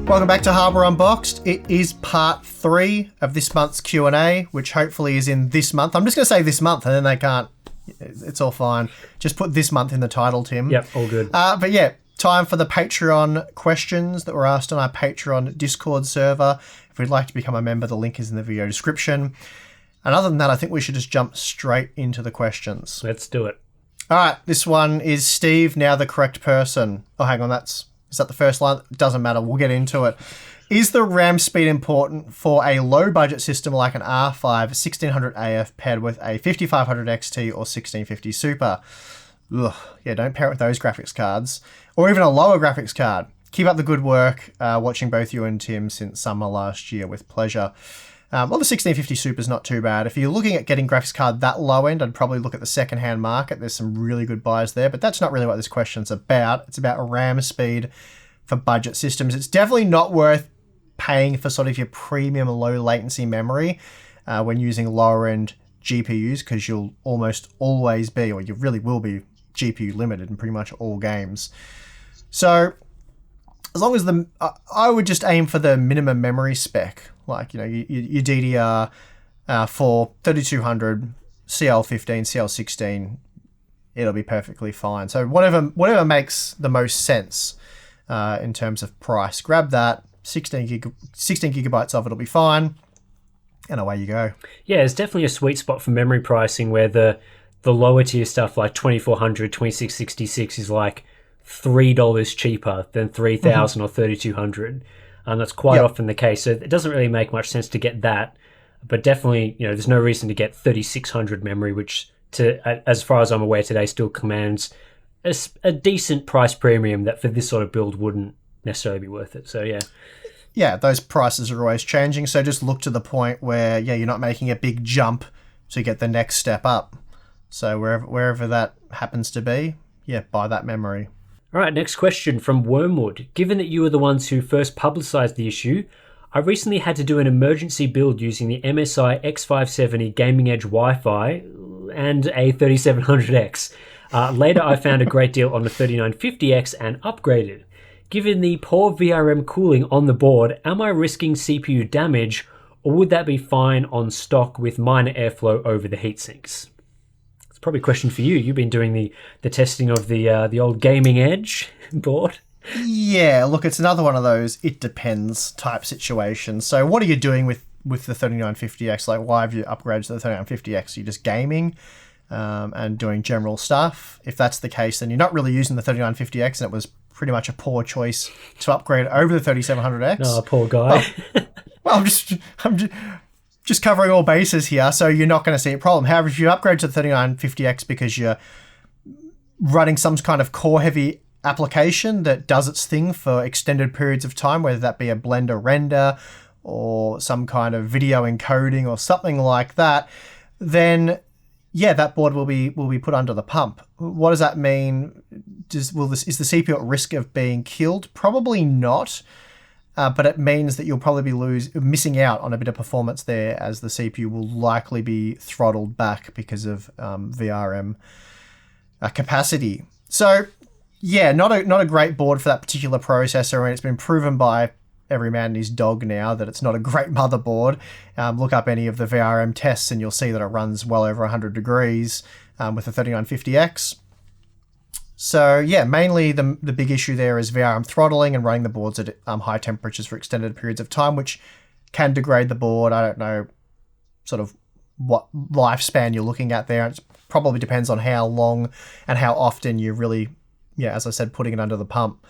Welcome back to Hardware Unboxed. It is part 3 of this month's Q&A, which hopefully is in this month. I'm just going to say this month, and then they can't. It's all fine. Just put this month in the title, Tim. Yep, all good. But yeah, time for the Patreon questions that were asked on our Patreon Discord server. If you'd like to become a member, the link is in the video description. And other than that, I think we should just jump straight into the questions. Let's do it. All right, this one is Steve, now the correct person. Oh, hang on, is that the first line? It doesn't matter, we'll get into it. Is the RAM speed important for a low-budget system like an R5 1600 AF paired with a 5500 XT or 1650 Super? Ugh, yeah, don't pair it with those graphics cards. Or even a lower graphics card. Keep up the good work, watching both you and Tim since summer last year with pleasure. Well, the 1650 Super is not too bad. If you're looking at getting graphics card that low end, I'd probably look at the second-hand market. There's some really good buys there, but that's not really what this question's about. It's about RAM speed for budget systems. It's definitely not worth paying for sort of your premium low latency memory when using lower-end GPUs, because you'll almost always be, or you really will be, GPU limited in pretty much all games. So as long as I would just aim for the minimum memory spec, like, you know, your DDR4, 3200, CL15, CL16, it'll be perfectly fine. So whatever makes the most sense in terms of price, grab that. 16 gigabytes of it'll be fine, and away you go. Yeah, it's definitely a sweet spot for memory pricing where the lower tier stuff like 2400, 2666 is like $3 cheaper than 3000 or 3200. That's quite often the case. So it doesn't really make much sense to get that. But definitely, you know, there's no reason to get 3600 memory, which, as far as I'm aware today, still commands a decent price premium that for this sort of build wouldn't necessarily be worth it. So, yeah. Yeah, those prices are always changing. So just look to the point where, yeah, you're not making a big jump to get the next step up. So wherever that happens to be, yeah, buy that memory. All right, next question from Wormwood. Given that you were the ones who first publicised the issue, I recently had to do an emergency build using the MSI X570 Gaming Edge Wi-Fi and a 3700X. Later, I found a great deal on the 3950X and upgraded. Given the poor VRM cooling on the board, am I risking CPU damage, or would that be fine on stock with minor airflow over the heatsinks? Probably a question for you. You've been doing the testing of the old Gaming Edge board. Yeah, look, it's another one of those it depends type situations. So what are you doing with the 3950X? Like, why have you upgraded to the 3950X? Are you just gaming and doing general stuff? If that's the case, then you're not really using the 3950X, and it was pretty much a poor choice to upgrade over the 3700X. Oh, poor guy. Well, I'm just covering all bases here, so you're not going to see a problem. However, if you upgrade to the 3950X because you're running some kind of core-heavy application that does its thing for extended periods of time, whether that be a Blender render or some kind of video encoding or something like that, then yeah, that board will be put under the pump. What does that mean? Is the CPU at risk of being killed? Probably not. But it means that you'll probably be missing out on a bit of performance there, as the CPU will likely be throttled back because of VRM capacity. So, yeah, not a great board for that particular processor, and it's been proven by every man and his dog now that it's not a great motherboard. Look up any of the VRM tests and you'll see that it runs well over 100 degrees with the 3950X. So yeah, mainly the big issue there is VRM throttling and running the boards at high temperatures for extended periods of time, which can degrade the board. I don't know sort of what lifespan you're looking at there. It probably depends on how long and how often you really, yeah, as I said, putting it under the pump.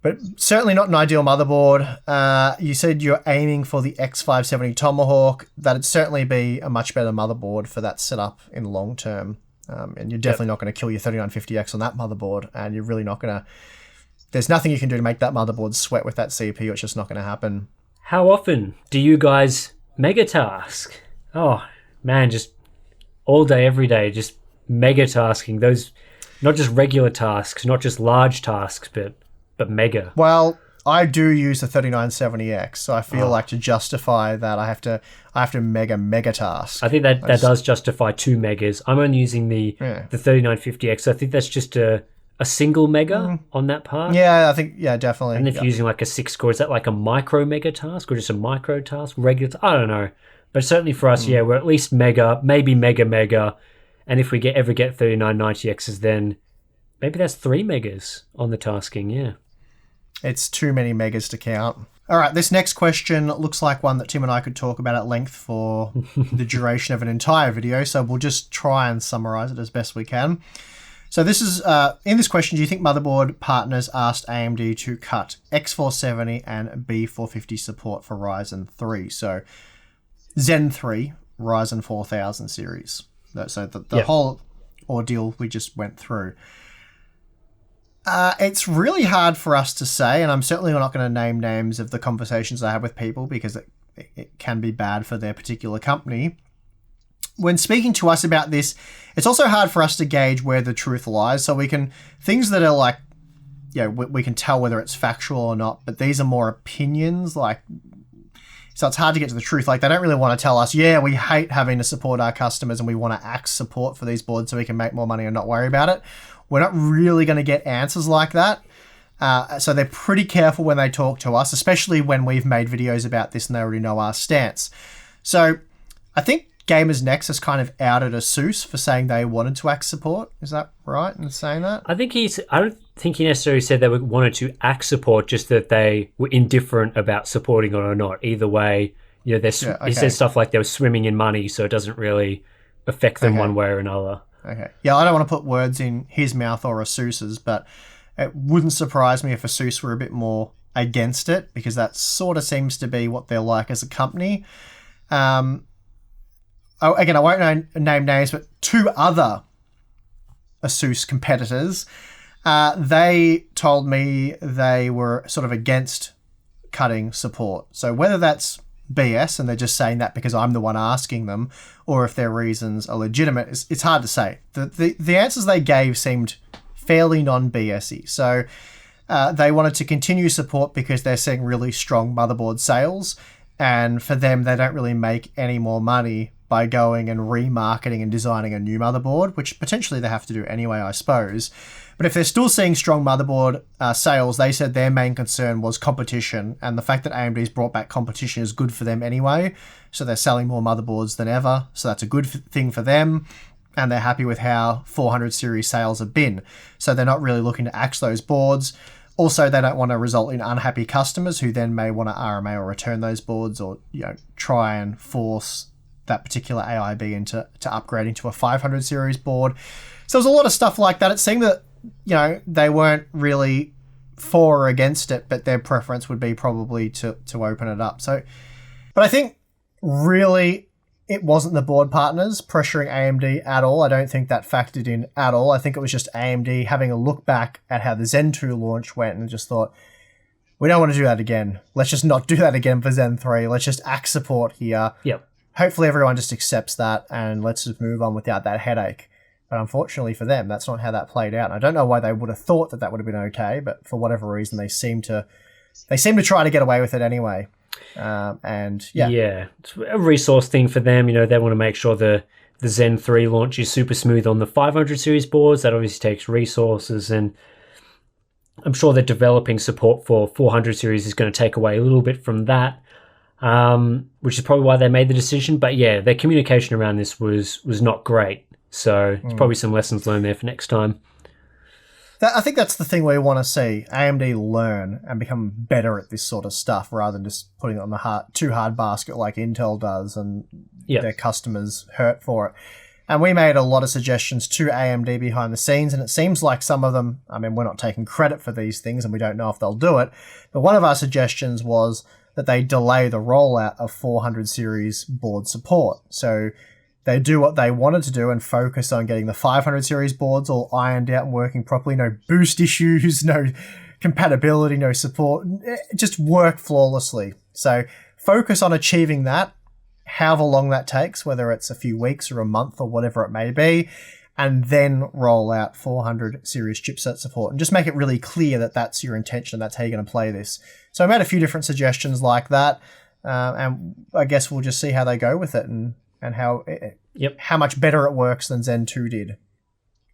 But certainly not an ideal motherboard. You said you're aiming for the X570 Tomahawk. That'd certainly be a much better motherboard for that setup in the long term. And you're definitely not going to kill your 3950X on that motherboard, and you're really not going to... There's nothing you can do to make that motherboard sweat with that CPU. It's just not going to happen. How often do you guys megatask? Oh, man, just all day, every day, just megatasking. Those, not just regular tasks, not just large tasks, but mega. Well, I do use the 3970X, so I feel like to justify that, I have to megatask. I think that does justify 2 megas. I'm only using the 3950X. I think that's just a a single mega on that part. Yeah, I think, yeah, definitely. And if you're using like a 6 core, is that like a micro mega task or just a micro task? Regular? I don't know. But certainly for us, yeah, we're at least mega, maybe mega. And if we ever get 3990Xs, then maybe that's 3 megas on the tasking, yeah. It's too many megas to count. All right, this next question looks like one that Tim and I could talk about at length for the duration of an entire video, so we'll just try and summarize it as best we can. So this is, in this question, do you think motherboard partners asked AMD to cut X470 and B450 support for Ryzen 3? So Zen 3, Ryzen 4000 series. So the whole ordeal we just went through. It's really hard for us to say, and I'm certainly not going to name names of the conversations I have with people because it can be bad for their particular company. When speaking to us about this, it's also hard for us to gauge where the truth lies. So things that are like, we can tell whether it's factual or not, but these are more opinions, so it's hard to get to the truth. Like, they don't really want to tell us, yeah, we hate having to support our customers and we want to axe support for these boards so we can make more money and not worry about it. We're not really going to get answers like that. So they're pretty careful when they talk to us, especially when we've made videos about this and they already know our stance. So I think Gamers Nexus kind of outed ASUS for saying they wanted to axe support. Is that right in saying that? I don't think he necessarily said they wanted to axe support, just that they were indifferent about supporting it or not. Either way, he said stuff like they were swimming in money, so it doesn't really affect them one way or another. Okay. Yeah, I don't want to put words in his mouth or ASUS's, but it wouldn't surprise me if ASUS were a bit more against it, because that sort of seems to be what they're like as a company. Again, I won't name names, but 2 other ASUS competitors, they told me they were sort of against cutting support. So whether that's BS and they're just saying that because I'm the one asking them, or if their reasons are legitimate, it's hard to say. The answers they gave seemed fairly non-BS-y. So they wanted to continue support because they're seeing really strong motherboard sales, and for them, they don't really make any more money by going and remarketing and designing a new motherboard, which potentially they have to do anyway, I suppose. But if they're still seeing strong motherboard sales, they said their main concern was competition, and the fact that AMD's brought back competition is good for them anyway, so they're selling more motherboards than ever, so that's a good thing for them, and they're happy with how 400 series sales have been. So they're not really looking to axe those boards. Also, they don't want to result in unhappy customers who then may want to RMA or return those boards, or try and force that particular AIB into upgrading to a 500 series board. So there's a lot of stuff like that. It seemed that they weren't really for or against it, but their preference would be probably to open it up. So, but I think really it wasn't the board partners pressuring AMD at all. I don't think that factored in at all. I think it was just AMD having a look back at how the Zen 2 launch went and just thought, we don't want to do that again. Let's just not do that again for Zen 3. Let's just axe support here. Yep. Hopefully everyone just accepts that and let's just move on without that headache. But unfortunately for them, that's not how that played out. And I don't know why they would have thought that would have been okay, but for whatever reason, they seem to try to get away with it anyway. It's a resource thing for them. They want to make sure the Zen 3 launch is super smooth on the 500 series boards. That obviously takes resources, and I'm sure that developing support for 400 series is going to take away a little bit from that. Which is probably why they made the decision. But yeah, their communication around this was not great. So it's probably some lessons learned there for next time. I think that's the thing we want to see AMD learn and become better at this sort of stuff, rather than just putting it on the too hard basket like Intel does and their customers hurt for it. And we made a lot of suggestions to AMD behind the scenes, and it seems like some of them, we're not taking credit for these things and we don't know if they'll do it, but one of our suggestions was that they delay the rollout of 400 series board support. So they do what they wanted to do and focus on getting the 500 series boards all ironed out and working properly. No boost issues, no compatibility, no support. Just work flawlessly. So focus on achieving that, however long that takes, whether it's a few weeks or a month or whatever it may be, and then roll out 400 series chipset support and just make it really clear that that's your intention, that's how you're going to play this. So I made a few different suggestions like that, and I guess we'll just see how they go with it and how much better it works than Zen 2 did.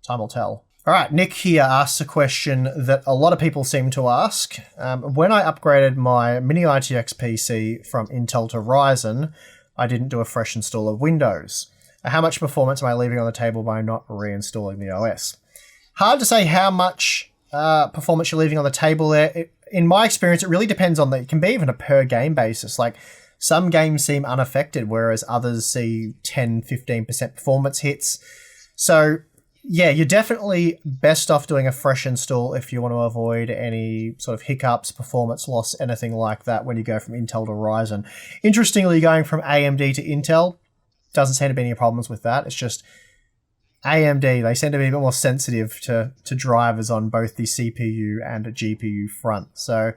Time will tell. All right, Nick here asks a question that a lot of people seem to ask. When I upgraded my mini RTX PC from Intel to Ryzen, I didn't do a fresh install of Windows. How much performance am I leaving on the table by not reinstalling the OS? Hard to say how much performance you're leaving on the table there. In my experience, it really depends on it can be even a per game basis. Like some games seem unaffected, whereas others see 10-15% performance hits. So yeah, you're definitely best off doing a fresh install if you want to avoid any sort of hiccups, performance loss, anything like that when you go from Intel to Ryzen. Interestingly, going from AMD to Intel doesn't seem to be any problems with that. It's just AMD, they seem to be a bit more sensitive to drivers on both the CPU and a GPU front. So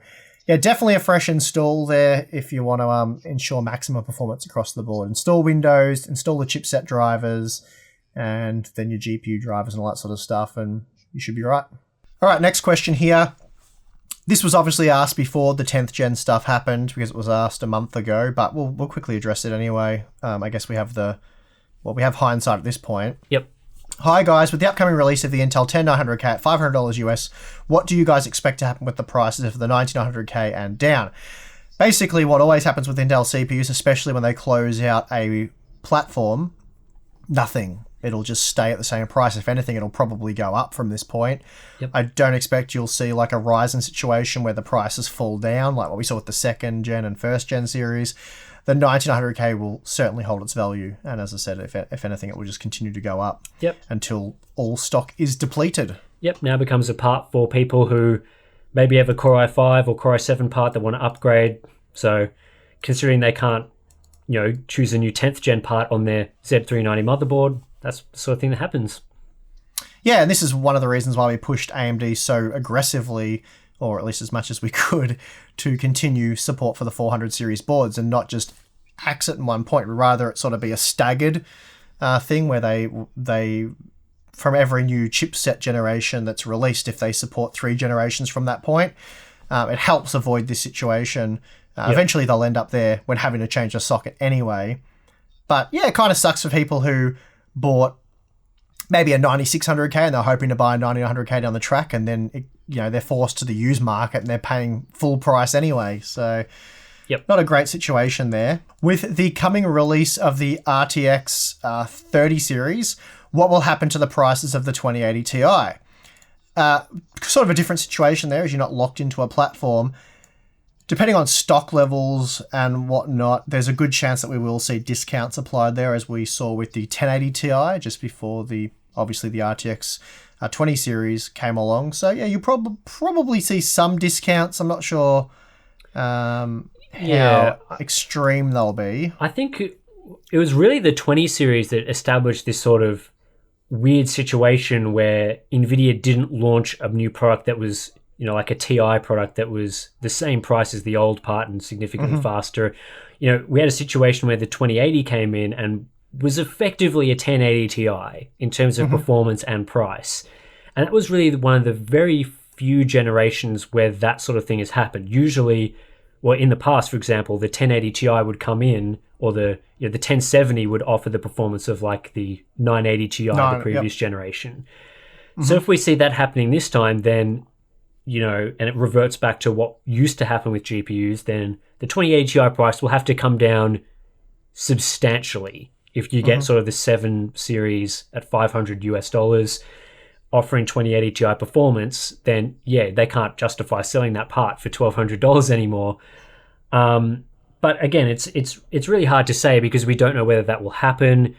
yeah, definitely a fresh install there if you want to ensure maximum performance across the board. Install Windows, install the chipset drivers, and then your GPU drivers and all that sort of stuff, and you should be right. All right, next question here. This was obviously asked before the 10th gen stuff happened because it was asked a month ago, but we'll quickly address it anyway. I guess we have we have hindsight at this point. Yep. Hi guys, with the upcoming release of the Intel 10900K at $500 US, what do you guys expect to happen with the prices of the 9900K and down? Basically, what always happens with Intel CPUs, especially when they close out a platform, nothing. It'll just stay at the same price. If anything, it'll probably go up from this point. Yep. I don't expect you'll see like a Ryzen situation where the prices fall down, like what we saw with the 2nd gen and 1st gen series. The 9900K will certainly hold its value. And as I said, if anything, it will just continue to go up until all stock is depleted. Yep, now becomes a part for people who maybe have a Core i5 or Core i7 part that want to upgrade. So considering they can't, choose a new 10th gen part on their Z390 motherboard, that's the sort of thing that happens. Yeah, and this is one of the reasons why we pushed AMD so aggressively, or at least as much as we could, to continue support for the 400 series boards and not just axe it in one point, but rather it sort of be a staggered thing where they from every new chipset generation that's released, if they support 3 generations from that point, it helps avoid this situation. Eventually they'll end up there when having to change a socket anyway. But yeah, it kind of sucks for people who bought maybe a 9600K and they're hoping to buy a 9900K down the track, and then they're forced to the used market and they're paying full price anyway. So not a great situation there. With the coming release of the RTX 30 series, what will happen to the prices of the 2080 Ti? Sort of a different situation there, as you're not locked into a platform. Depending on stock levels and whatnot, there's a good chance that we will see discounts applied there, as we saw with the 1080 Ti just before the RTX 20 series came along. So yeah, you probably see some discounts. I'm not sure how extreme they'll be. I think it was really the 20 series that established this sort of weird situation where NVIDIA didn't launch a new product that was like a TI product that was the same price as the old part and significantly faster. We had a situation where the 2080 came in and was effectively a 1080 Ti in terms of performance and price. And it was really one of the very few generations where that sort of thing has happened. Usually, in the past, for example, the 1080 Ti would come in, or the 1070 would offer the performance of like the 980 Ti, the previous generation. So if we see that happening this time, then and it reverts back to what used to happen with GPUs, then the 2080 Ti price will have to come down substantially. If you get sort of the 7 series at $500 US offering 2080 Ti performance, then they can't justify selling that part for $1,200 anymore. But again, it's really hard to say because we don't know whether that will happen.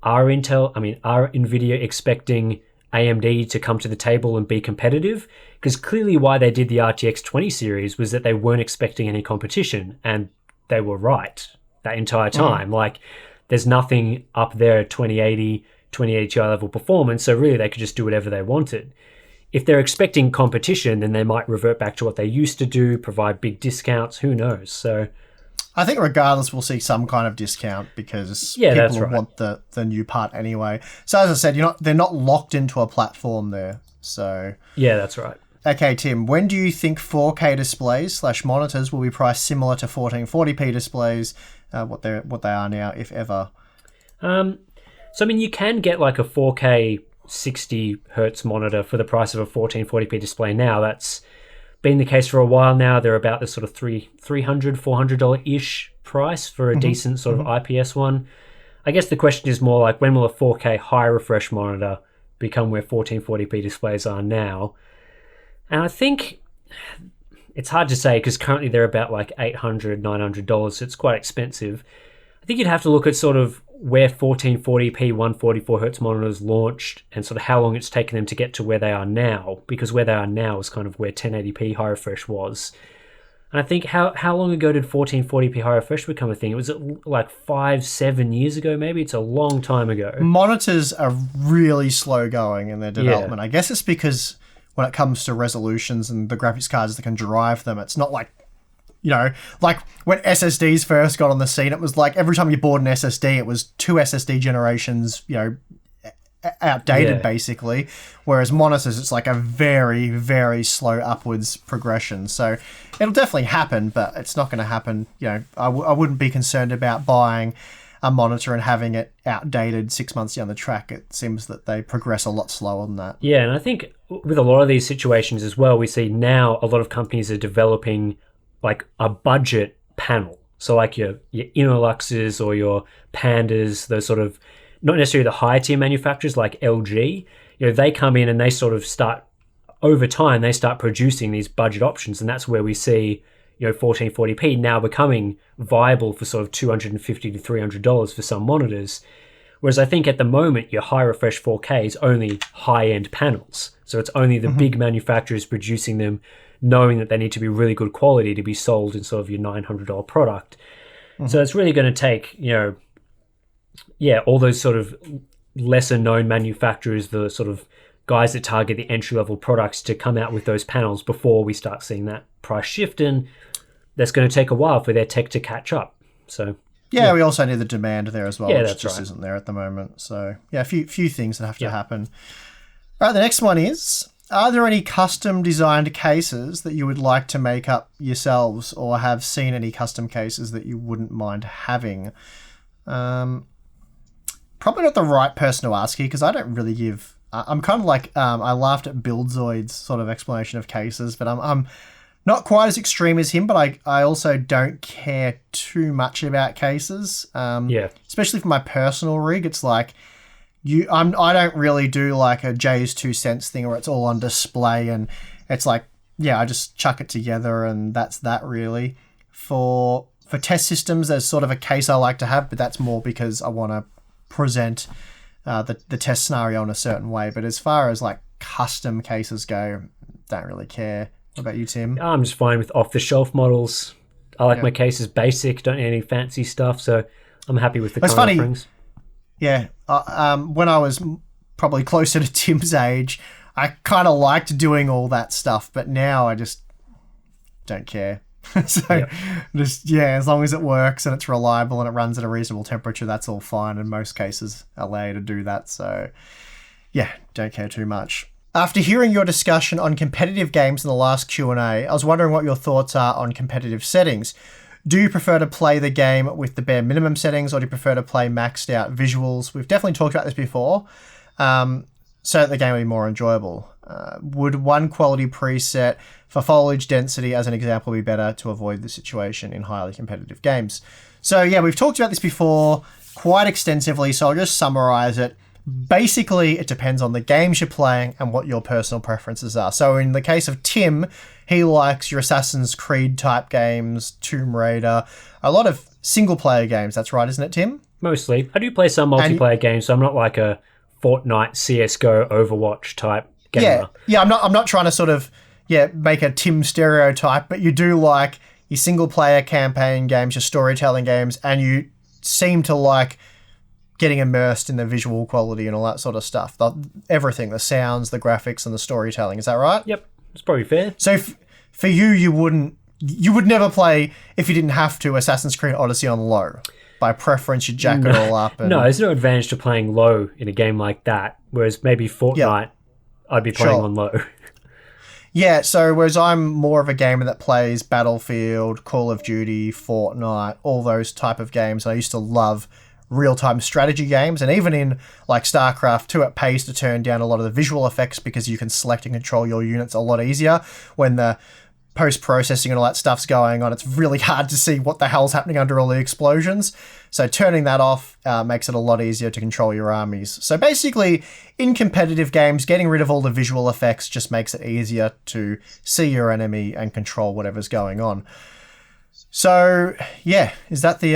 Are NVIDIA expecting AMD to come to the table and be competitive? Because clearly why they did the RTX 20 series was that they weren't expecting any competition, and they were right that entire time. Like, there's nothing up there at 2080 Ti level performance, so really they could just do whatever they wanted. If they're expecting competition, then they might revert back to what they used to do, provide big discounts, who knows? So I think regardless, we'll see some kind of discount because people will want the new part anyway. So as I said, they're not locked into a platform there. So yeah, that's right. Okay, Tim, when do you think 4K displays / monitors will be priced similar to 1440p displays, what they are now, if ever? So you can get like a 4K 60 hertz monitor for the price of a 1440p display now. That's been the case for a while now. They're about the sort of $300 ish price for a decent sort of IPS one. I guess the question is more like, when will a 4K high refresh monitor become where 1440p displays are now? And I think it's hard to say, because currently they're about like $800, $900, so it's quite expensive. I think you'd have to look at sort of where 1440p 144Hz monitors launched and sort of how long it's taken them to get to where they are now, because where they are now is kind of where 1080p high refresh was. And I think how long ago did 1440p high refresh become a thing? It was like 5-7 years ago, maybe. It's a long time ago. Monitors are really slow going in their development. I guess it's because when it comes to resolutions and the graphics cards that can drive them, it's not like, you know, like when SSDs first got on the scene, it was like every time you bought an SSD, it was 2 SSD generations, you know, outdated basically. Whereas monitors, it's like a very, very slow upwards progression. So it'll definitely happen, but it's not going to happen. You know, I wouldn't be concerned about buying a monitor and having it outdated 6 months down the track. It seems that they progress a lot slower than that. Yeah, and I think with a lot of these situations as well, we see now a lot of companies are developing like a budget panel. So like your Innoluxes or your Pandas, those sort of, not necessarily the high tier manufacturers like LG, you know, they come in and they sort of start, over time, they start producing these budget options. And that's where we see, you know, 1440p now becoming viable for sort of $250 to $300 for some monitors. Whereas I think at the moment, your high refresh 4K is only high-end panels. So it's only the big manufacturers producing them, knowing that they need to be really good quality to be sold in sort of your $900 product. So it's really going to take, you know, all those sort of lesser known manufacturers, the sort of guys that target the entry-level products, to come out with those panels before we start seeing that price shift. And that's going to take a while for their tech to catch up. So yeah, we also need the demand there as well, which just right. isn't there at the moment. So yeah, a few things that have to happen. All right, the next one is, are there any custom designed cases that you would like to make up yourselves, or have seen any custom cases that you wouldn't mind having? Probably not the right person to ask here, because I don't really give... I'm kind of like... I laughed at Buildzoid's sort of explanation of cases, but I'm not quite as extreme as him, but I also don't care too much about cases. Especially for my personal rig, it's like... I don't really do like a Jay's 2 cents thing where it's all on display and it's like, I just chuck it together and that's that really. For test systems, there's sort of a case I like to have, but that's more because I want to present the test scenario in a certain way. But as far as like custom cases go, don't really care. What about you, Tim? I'm just fine with off-the-shelf models. I like my cases basic, don't need any fancy stuff, so I'm happy with the current offerings. Yeah, when I was probably closer to Tim's age, I kind of liked doing all that stuff, but now I just don't care. As long as it works and it's reliable and it runs at a reasonable temperature, that's all fine. In most cases, allow you to do that. So, don't care too much. After hearing your discussion on competitive games in the last Q&A, I was wondering what your thoughts are on competitive settings. Do you prefer to play the game with the bare minimum settings, or do you prefer to play maxed out visuals? We've definitely talked about this before, so that the game will be more enjoyable. Would one quality preset for foliage density, as an example, be better to avoid the situation in highly competitive games? So we've talked about this before quite extensively, so I'll just summarize it. Basically, it depends on the games you're playing and what your personal preferences are. So in the case of Tim, he likes your Assassin's Creed type games, Tomb Raider, a lot of single player games. That's right, isn't it, Tim? Mostly. I do play some multiplayer games, so I'm not like a Fortnite, CSGO, Overwatch type gamer. Yeah, I'm not trying to sort of make a Tim stereotype, but you do like your single player campaign games, your storytelling games, and you seem to like getting immersed in the visual quality and all that sort of stuff. Everything, the sounds, the graphics, and the storytelling. Is that right? Yep, it's probably fair. So for you would never play, if you didn't have to, Assassin's Creed Odyssey on low. By preference, you jack it all up. And... No, there's no advantage to playing low in a game like that, whereas maybe Fortnite, I'd be playing on low. Yeah, so whereas I'm more of a gamer that plays Battlefield, Call of Duty, Fortnite, all those type of games. I used to love real-time strategy games, and even in like StarCraft 2, it pays to turn down a lot of the visual effects because you can select and control your units a lot easier when the post-processing and all that stuff's going on. It's really hard to see what the hell's happening under all the explosions. So turning that off makes it a lot easier to control your armies. So basically, in competitive games, getting rid of all the visual effects just makes it easier to see your enemy and control whatever's going on. So yeah, is that the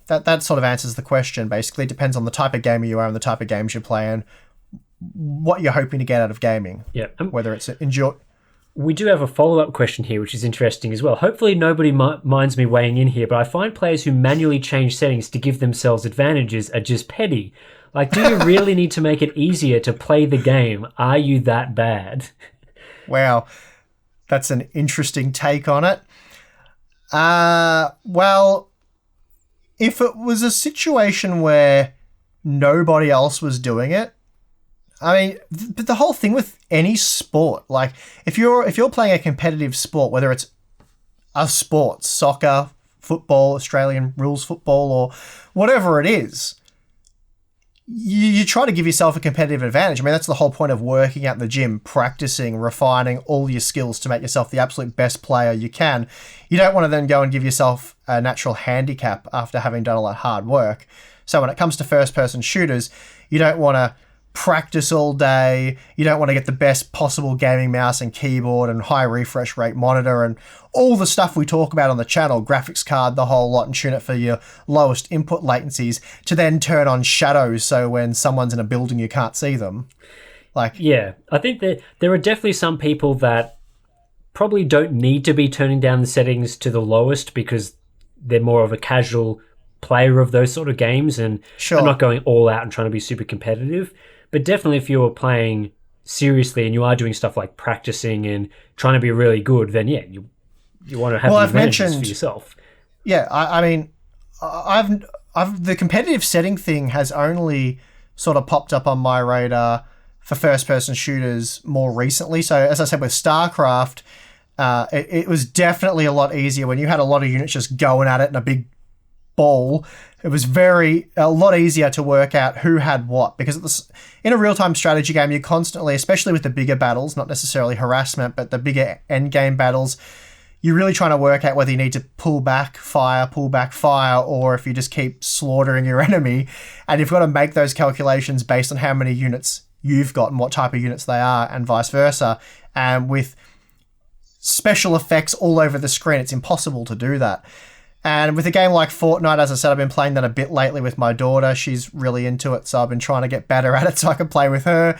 that sort of answers the question. Basically, it depends on the type of gamer you are and the type of games you're playing, what you're hoping to get out of gaming. Yeah, whether it's enjoy. We do have a follow-up question here, which is interesting as well. Hopefully nobody minds me weighing in here, but I find players who manually change settings to give themselves advantages are just petty. Like, do you really need to make it easier to play the game? Are you that bad? Wow, that's an interesting take on it. Well, if it was a situation where nobody else was doing it, I mean, but the whole thing with any sport, like if you're playing a competitive sport, whether it's a sport, soccer, football, Australian rules football, or whatever it is, you try to give yourself a competitive advantage. I mean, that's the whole point of working out in the gym, practicing, refining all your skills to make yourself the absolute best player you can. You don't want to then go and give yourself a natural handicap after having done all that hard work. So when it comes to first-person shooters, you don't want to practice all day. You don't want to get the best possible gaming mouse and keyboard and high refresh rate monitor and all the stuff we talk about on the channel, graphics card, the whole lot, and tune it for your lowest input latencies to then turn on shadows so when someone's in a building you can't see them. Like, yeah, I think that there are definitely some people that probably don't need to be turning down the settings to the lowest because they're more of a casual player of those sort of games and sure, are not going all out and trying to be super competitive. But definitely if you're playing seriously and you are doing stuff like practicing and trying to be really good, then yeah, you want to have the advantages for yourself. Yeah, I mean, I've the competitive setting thing has only sort of popped up on my radar for first-person shooters more recently. So as I said, with StarCraft, it was definitely a lot easier when you had a lot of units just going at it in a big ball. It was a lot easier to work out who had what, because in a real-time strategy game, you constantly, especially with the bigger battles, not necessarily harassment, but the bigger end-game battles, you're really trying to work out whether you need to pull back, fire, or if you just keep slaughtering your enemy. And you've got to make those calculations based on how many units you've got and what type of units they are, and vice versa. And with special effects all over the screen, it's impossible to do that. And with a game like Fortnite, as I said, I've been playing that a bit lately with my daughter. She's really into it, so I've been trying to get better at it so I can play with her.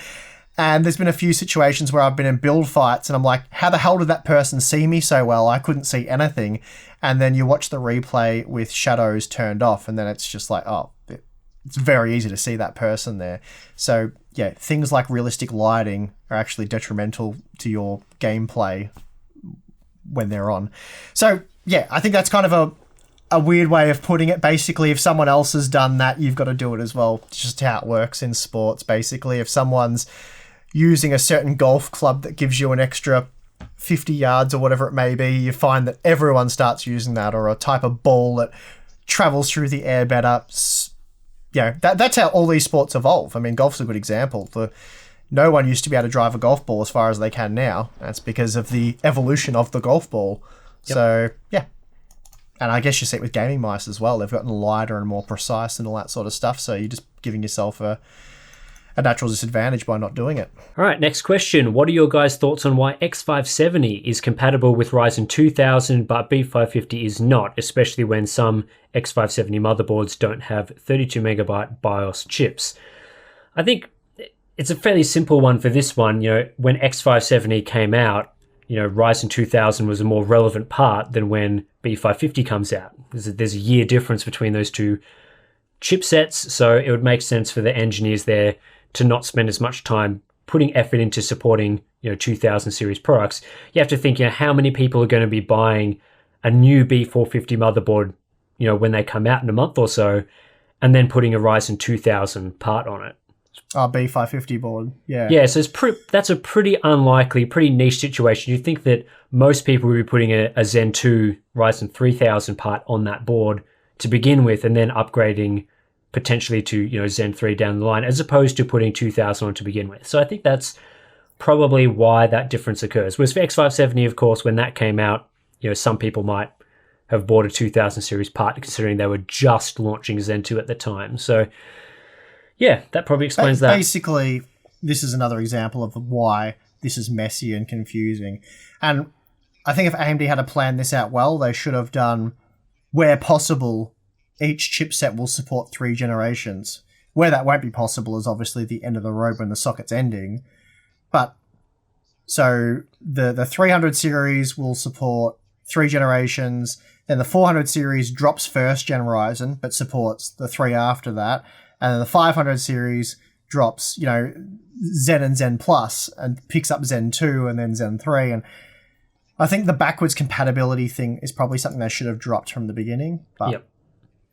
And there's been a few situations where I've been in build fights and I'm like, how the hell did that person see me so well? I couldn't see anything. And then you watch the replay with shadows turned off, and then it's just like, oh, it's very easy to see that person there. So yeah, things like realistic lighting are actually detrimental to your gameplay when they're on. So yeah, I think that's kind of a weird way of putting it. Basically, if someone else has done that, you've got to do it as well. It's just how it works in sports, basically. If someone's using a certain golf club that gives you an extra 50 yards or whatever it may be, you find that everyone starts using that, or a type of ball that travels through the air better. That's how all these sports evolve. I mean, golf's a good example. No one used to be able to drive a golf ball as far as they can now. That's because of the evolution of the golf ball. Yep. So, yeah. And I guess you see it with gaming mice as well. They've gotten lighter and more precise and all that sort of stuff. So you're just giving yourself a natural disadvantage by not doing it. All right, next question. What are your guys' thoughts on why X570 is compatible with Ryzen 2000 but B550 is not, especially when some X570 motherboards don't have 32 megabyte BIOS chips? I think it's a fairly simple one for this one. When X570 came out, Ryzen 2000 was a more relevant part than when B550 comes out. There's a year difference between those two chipsets, so it would make sense for the engineers there to not spend as much time putting effort into supporting 2000 series products. You have to think, how many people are going to be buying a new B450 motherboard, when they come out in a month or so, and then putting a Ryzen 2000 part on it. B550 board, yeah. Yeah, so that's a pretty unlikely, pretty niche situation. You'd think that most people would be putting a Zen 2 Ryzen 3000 part on that board to begin with, and then upgrading potentially to Zen 3 down the line, as opposed to putting 2000 on to begin with. So I think that's probably why that difference occurs. Whereas for X570, of course, when that came out, some people might have bought a 2000 series part, considering they were just launching Zen 2 at the time. So yeah, that probably explains that. Basically, this is another example of why this is messy and confusing. And I think if AMD had to plan this out well, they should have done, where possible, each chipset will support 3 generations. Where that won't be possible is obviously the end of the road when the socket's ending. But so the 300 series will support 3 generations. Then the 400 series drops first gen Ryzen, but supports the 3 after that. And then the 500 series drops, Zen and Zen Plus and picks up Zen 2 and then Zen 3. And I think the backwards compatibility thing is probably something they should have dropped from the beginning. But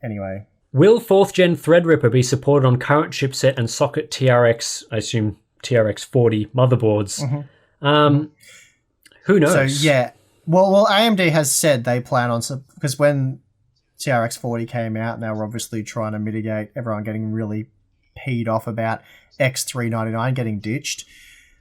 anyway. Will 4th gen Threadripper be supported on current chipset and socket TRX, I assume TRX 40 motherboards? Who knows? So, yeah. Well, AMD has said they plan on... Because when TRX 40 came out, and they were obviously trying to mitigate everyone getting really peed off about X399 getting ditched,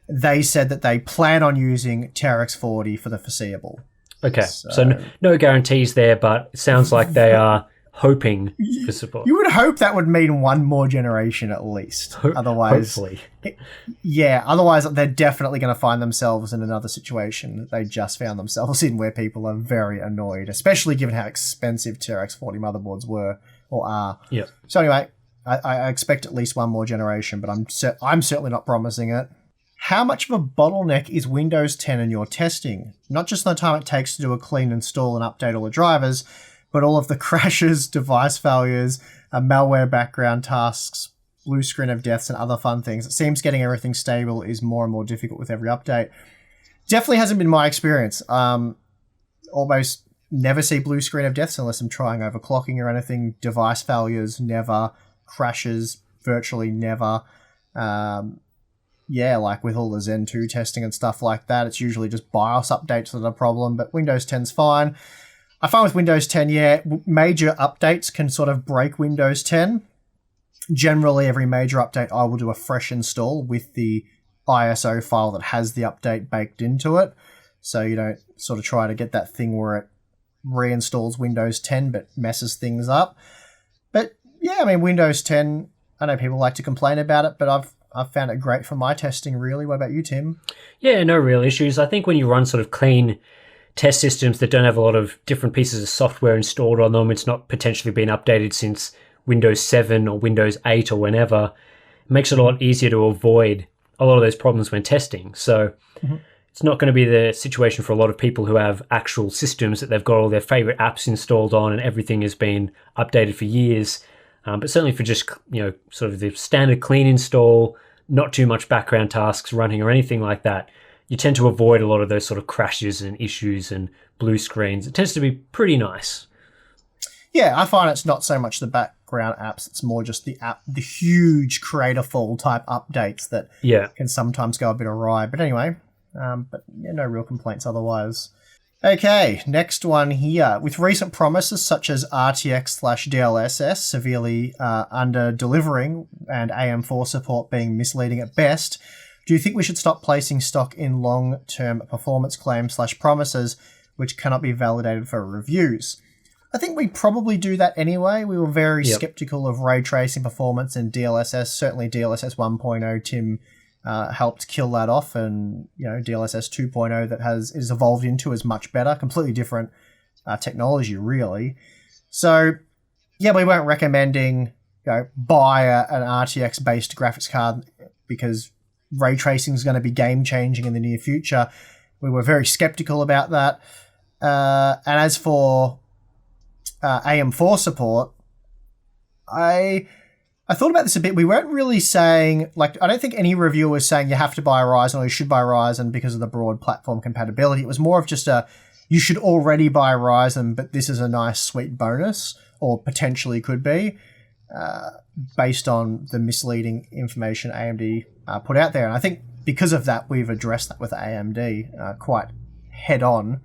they said that they plan on using TRX 40 for the foreseeable. Okay, so no guarantees there, but it sounds like they are hoping for support. You would hope that would mean one more generation at least. Otherwise, hopefully. Otherwise they're definitely going to find themselves in another situation that they just found themselves in, where people are very annoyed, especially given how expensive TRX 40 motherboards were or are. Yeah. So anyway, I expect at least one more generation, but I'm certainly not promising it. How much of a bottleneck is Windows 10 in your testing? Not just the time it takes to do a clean install and update all the drivers, but all of the crashes, device failures, malware background tasks, blue screen of deaths, and other fun things. It seems getting everything stable is more and more difficult with every update. Definitely hasn't been my experience. Almost never see blue screen of deaths unless I'm trying overclocking or anything. Device failures, never. Crashes, virtually never. Like with all the Zen 2 testing and stuff like that, it's usually just BIOS updates that are a problem, but Windows 10's fine. I find with Windows 10, major updates can sort of break Windows 10. Generally, every major update, I will do a fresh install with the ISO file that has the update baked into it. So you don't sort of try to get that thing where it reinstalls Windows 10 but messes things up. But yeah, Windows 10, I know people like to complain about it, but I've found it great for my testing, really. What about you, Tim? Yeah, no real issues. I think when you run sort of clean test systems that don't have a lot of different pieces of software installed on them, it's not potentially been updated since Windows 7 or Windows 8 or whenever, it makes it a lot easier to avoid a lot of those problems when testing. So it's not going to be the situation for a lot of people who have actual systems that they've got all their favorite apps installed on and everything has been updated for years. But certainly for just, sort of the standard clean install, not too much background tasks running or anything like that, you tend to avoid a lot of those sort of crashes and issues and blue screens. It tends to be pretty nice. Yeah, I find it's not so much the background apps, it's more just the huge creator fall type updates that can sometimes go a bit awry. But anyway, no real complaints otherwise. Okay, next one here. With recent promises such as RTX/DLSS severely under-delivering and AM4 support being misleading at best, do you think we should stop placing stock in long-term performance claims/promises which cannot be validated for reviews? I think we probably do that anyway. We were very skeptical of ray tracing performance in DLSS. Certainly DLSS 1.0, Tim helped kill that off, and DLSS 2.0 that is evolved into is much better. Completely different technology, really. So, yeah, we weren't recommending buy an RTX-based graphics card because ray tracing is going to be game-changing in the near future. We were very skeptical about that. And as for AM4 support, I thought about this a bit. We weren't really saying, I don't think any reviewer was saying you have to buy a Ryzen or you should buy a Ryzen because of the broad platform compatibility. It was more of just you should already buy a Ryzen, but this is a nice sweet bonus, or potentially could be, based on the misleading information AMD put out there. And I think because of that, we've addressed that with AMD quite head on,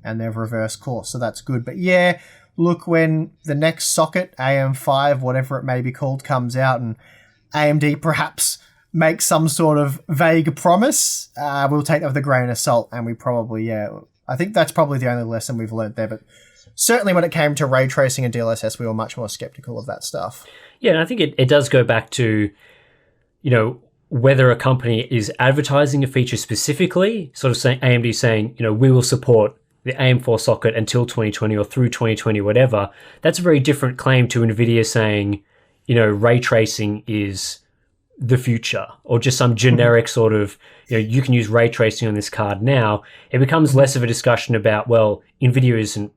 and they've reversed course. So that's good. But yeah, look, when the next socket, AM5, whatever it may be called, comes out and AMD perhaps makes some sort of vague promise, we'll take that with a grain of salt, and we probably, I think that's probably the only lesson we've learned there, but certainly when it came to ray tracing and DLSS, we were much more skeptical of that stuff. Yeah, and I think it does go back to, whether a company is advertising a feature specifically, sort of saying, AMD saying, we will support the AM4 socket until 2020 or through 2020, whatever. That's a very different claim to NVIDIA saying, ray tracing is the future, or just some generic sort of, you can use ray tracing on this card now. It becomes less of a discussion about, well, NVIDIA isn't,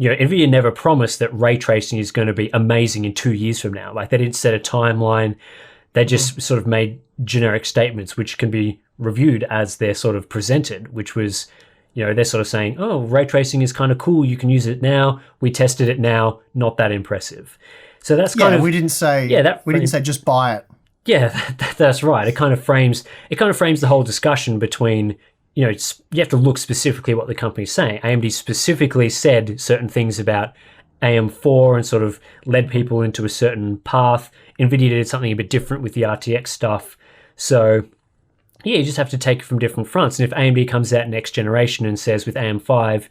NVIDIA never promised that ray tracing is going to be amazing in 2 years from now. Like, they didn't set a timeline. They just sort of made generic statements which can be reviewed as they're sort of presented, which was, they're sort of saying, oh, ray tracing is kind of cool. You can use it now. We tested it now. Not that impressive. So that's kind of, we didn't say, didn't say just buy it. Yeah, that's right. It kind of frames the whole discussion between, you have to look specifically what the company's saying. AMD specifically said certain things about AM4 and sort of led people into a certain path. NVIDIA did something a bit different with the RTX stuff. So, you just have to take it from different fronts. And if AMD comes out next generation and says with AM5,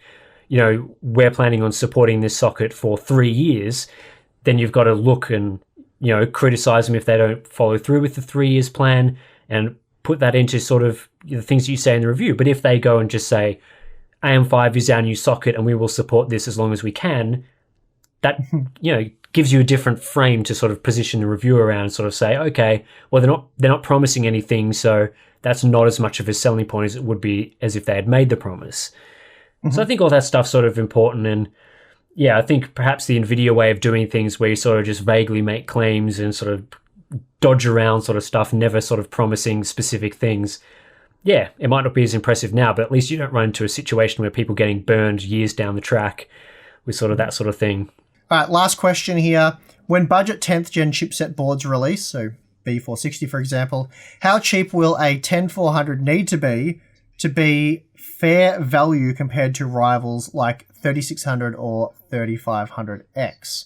we're planning on supporting this socket for 3 years, then you've got to look and, criticize them if they don't follow through with the 3 years plan and put that into sort of the things you say in the review. But if they go and just say, AM5 is our new socket and we will support this as long as we can, that, gives you a different frame to sort of position the review around and sort of say, okay, well, they're not promising anything, so that's not as much of a selling point as it would be as if they had made the promise. Mm-hmm. So I think all that stuff's sort of important. And I think perhaps the NVIDIA way of doing things where you sort of just vaguely make claims and sort of dodge around sort of stuff, never sort of promising specific things. Yeah, it might not be as impressive now, but at least you don't run into a situation where people getting burned years down the track with sort of that sort of thing. All right, last question here. When budget 10th gen chipset boards release, so B460 for example, how cheap will a 10400 need to be fair value compared to rivals like 3600 or 3500X?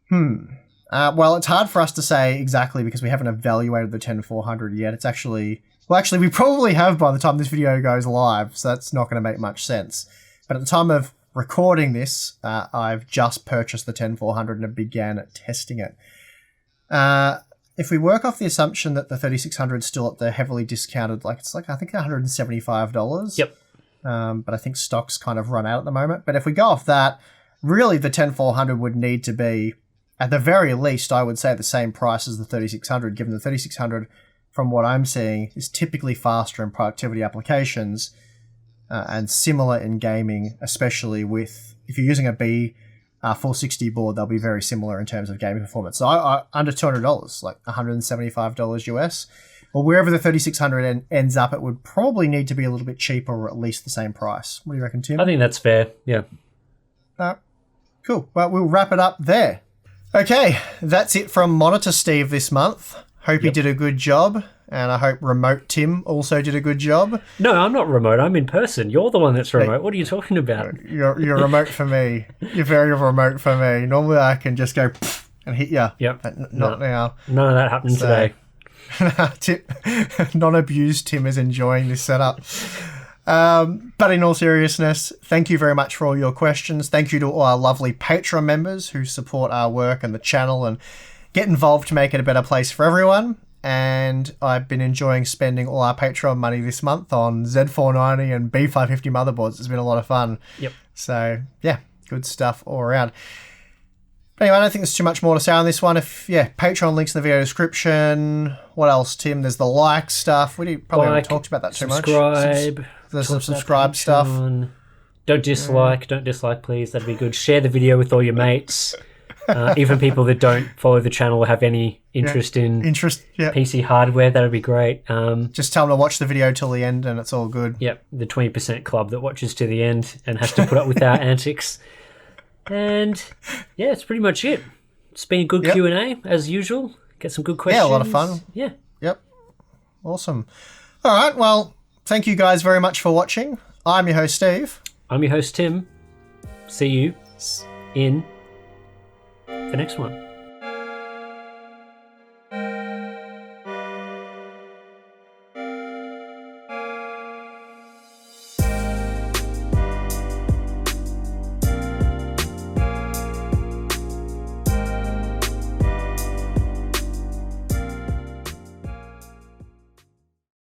Well, it's hard for us to say exactly because we haven't evaluated the 10400 yet. It's actually, we probably have by the time this video goes live, so that's not going to make much sense. But at the time of recording this, I've just purchased the 10400 and began testing it. If we work off the assumption that the 3600 is still at the heavily discounted, I think $175. Yep. But I think stock's kind of run out at the moment. But if we go off that, really the 10400 would need to be, at the very least, I would say the same price as the 3600, given the 3600, from what I'm seeing, is typically faster in productivity applications. And similar in gaming, especially with, if you're using a B460 board, they'll be very similar in terms of gaming performance. So I under $200, like $175 US. Well, wherever the 3600 ends up, it would probably need to be a little bit cheaper or at least the same price. What do you reckon, Tim? I think that's fair, yeah. Cool. Well, we'll wrap it up there. Okay, that's it from Monitor Steve this month. Hope he did a good job. And I hope Remote Tim also did a good job. No, I'm not remote. I'm in person. You're the one that's remote. What are you talking about? You're remote for me. You're very remote for me. Normally I can just go and hit you. Yep. But not now. None of that happened today. Non-abused Tim is enjoying this setup. But in all seriousness, thank you very much for all your questions. Thank you to all our lovely Patreon members who support our work and the channel and get involved to make it a better place for everyone. And I've been enjoying spending all our Patreon money this month on Z490 and B550 motherboards. It's been a lot of fun. Yep. So, yeah, good stuff all around. But anyway, I don't think there's too much more to say on this one. Patreon links in the video description. What else, Tim? There's the like stuff. We probably haven't talked about that too much. Subscribe. There's some subscribe stuff. Don't dislike, please. That'd be good. Share the video with all your mates. Even people that don't follow the channel or have any interest in PC hardware, that would be great. Just tell them to watch the video till the end and it's all good. Yep, the 20% club that watches to the end and has to put up with our antics. And yeah, it's pretty much it. It's been a good Q&A as usual. Get some good questions. Yeah, a lot of fun. Yeah. Yep. Awesome. All right, well, thank you guys very much for watching. I'm your host, Steve. I'm your host, Tim. See you in the next one.